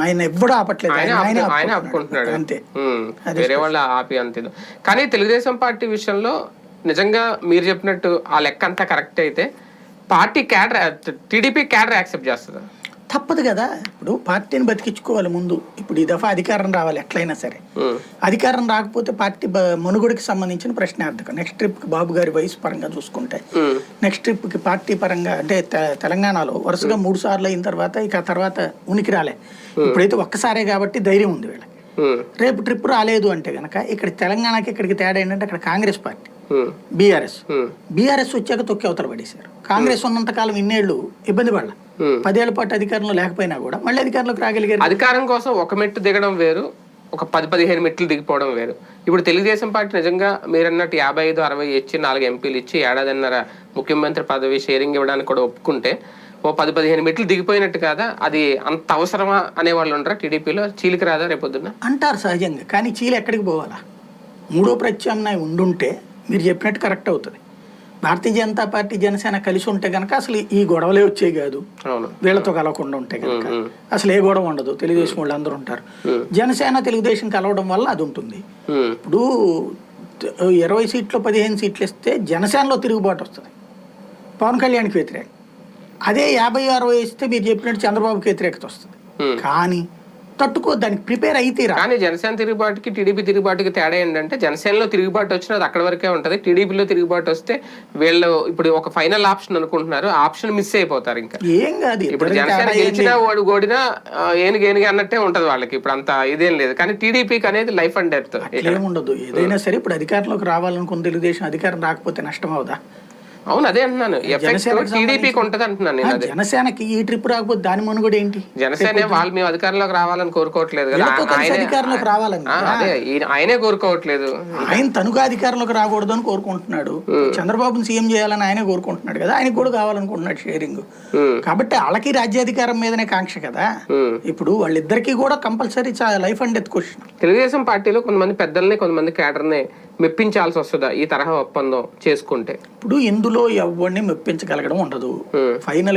ఆయన ఎవ్వడూ ఆపట్లేదు, ఆయన ఆపుకుంటున్నాడు అంతే. వేరే వాళ్ళు ఆపి అంతే. కానీ తెలుగుదేశం పార్టీ విషయంలో నిజంగా మీరు చెప్పినట్టు ఆ లెక్క అంతా కరెక్ట్ అయితే party cadre TDP cadre accept చేస్తుందా? తప్పదు కదా. ఇప్పుడు పార్టీని బతికించుకోవాలి ముందు. ఇప్పుడు ఈ దఫా అధికారం రావాలి ఎట్లయినా సరే. అధికారం రాకపోతే పార్టీ మనుగడికి సంబంధించిన ప్రశ్నార్థకం. నెక్స్ట్ ట్రిప్కి బాబు గారి వయసు పరంగా చూసుకుంటే నెక్స్ట్ ట్రిప్కి పార్టీ పరంగా అంటే తెలంగాణలో వరుసగా 3 సార్లు అయిన తర్వాత ఇక తర్వాత ఉనికి రాలే. ఇప్పుడైతే ఒక్కసారే కాబట్టి ధైర్యం ఉంది వీళ్ళకి. రేపు ట్రిప్ రాలేదు అంటే కనుక ఇక్కడ తెలంగాణకి ఇక్కడికి తేడా ఏంటంటే అక్కడ కాంగ్రెస్ పార్టీ, బీఆర్ఎస్ వచ్చాక తొక్కి అవతల పడేశారు. కాంగ్రెస్ ఉన్నంతకాలం ఇన్నేళ్లు ఇబ్బంది పడాల, 10 ఏళ్ల పాటు అధికారంలో లేకపోయినా కూడా మళ్ళీ అధికారంలోకి రాగలిగారు. అధికారం కోసం ఒక మెట్టు దిగడం వేరు, ఒక 10-15 మెట్లు దిగిపోవడం వేరు. ఇప్పుడు తెలుగుదేశం పార్టీ నిజంగా మీరన్నట్టు 55-60 ఇచ్చి 4 ఎంపీలు ఇచ్చి 1.5 ముఖ్యమంత్రి పదవి షేరింగ్ ఇవ్వడానికి కూడా ఒప్పుకుంటే ఓ 10-15 మెట్లు దిగిపోయినట్టు కాదా? అది అంత అవసరమా అనేవాళ్ళు ఉంటారా టీడీపీలో? చీలికి రాదా రేపొద్దున అంటారు సహజంగా. కానీ చీలి ఎక్కడికి పోవాలా? 3వ ప్రత్యామ్నాయం ఉండుంటే మీరు చెప్పినట్టు కరెక్ట్ అవుతుంది. భారతీయ జనతా పార్టీ జనసేన కలిసి ఉంటే కనుక అసలు ఈ గొడవలే వచ్చేవి కాదు. వీళ్ళతో కలవకుండా ఉంటే కనుక అసలు ఏ గొడవ ఉండదు. తెలుగుదేశం వాళ్ళు అందరూ ఉంటారు. జనసేన తెలుగుదేశం కలవడం వల్ల అది ఉంటుంది. ఇప్పుడు 20 సీట్లు 15 సీట్లు ఇస్తే జనసేనలో తిరుగుబాటు వస్తుంది, పవన్ కళ్యాణ్కి వ్యతిరేకం. అదే 50-60 ఇస్తే మీరు చెప్పినట్టు చంద్రబాబుకి వ్యతిరేకత వస్తుంది. కానీ తట్టుకో, దానికి ప్రిపేర్ అయితే. కానీ జనసేన తిరుగుబాటుకి టీడీపీ తిరుగుబాటుకి తేడా ఏంటంటే జనసేనలో తిరుగుబాటు వచ్చినా అది అక్కడ వరకే ఉంటది. టీడీపీలో తిరుగుబాటు వస్తే వీళ్ళు ఇప్పుడు ఒక ఫైనల్ ఆప్షన్ అనుకుంటున్నారు, ఆప్షన్ మిస్ అయిపోతారు. ఇంకా ఏం కాదు, ఇప్పుడు జనసేన గెలిచినా ఓడినా ఏనుగేనుగా అన్నట్టే ఉంటది వాళ్ళకి. ఇప్పుడు అంత ఇదేం లేదు. కానీ టీడీపీకి అనేది లైఫ్ అండ్ డెత్ ఏముండదు. ఏదైనా సరే ఇప్పుడు అధికారంలోకి రావాలనుకున్న తెలుగుదేశం అధికారం రాకపోతే నష్టం అవుదా? అవును, అదే అంటున్నాను. టీడీపీకి ఉంటది అంటున్నాను నేను. జనసేనకి ఈ ట్రిప్ రాకపోతే దాని మనుగడ ఏంటి? జనసేన వాళ్ళు మేము అధికారంలోకి రావాలని కోరుకోవట్లేదు కదా, అధికారంలోకి రావాలని. అదే ఆయనే కోరుకోవట్లేదు. ఆయన తనుగా అధికారంలోకి రాకూడదు అని కోరుకుంటున్నాడు. చంద్రబాబుని సీఎం చేయాలని ఆయనే కోరుకుంటున్నాడు కదా, ఆయనకు కూడా కావాలనుకుంటున్నాడు షేరింగ్. కాబట్టి వాళ్ళకి రాజ్యాధికారం మీదనే కాంక్ష కదా. ఇప్పుడు వాళ్ళిద్దరికి కూడా compulsory life and death question. Telugu Desam పార్టీలో కొంతమంది పెద్దల్ని కొంతమంది క్యాడర్ని మెప్పించాల్సి వస్తుందా ఈ తరహా ఒప్పందం చేసుకుంటే? ఇప్పుడు ఇందులో ఎవరిని మెప్పించగలగడం ఉండదు. ఫైనల్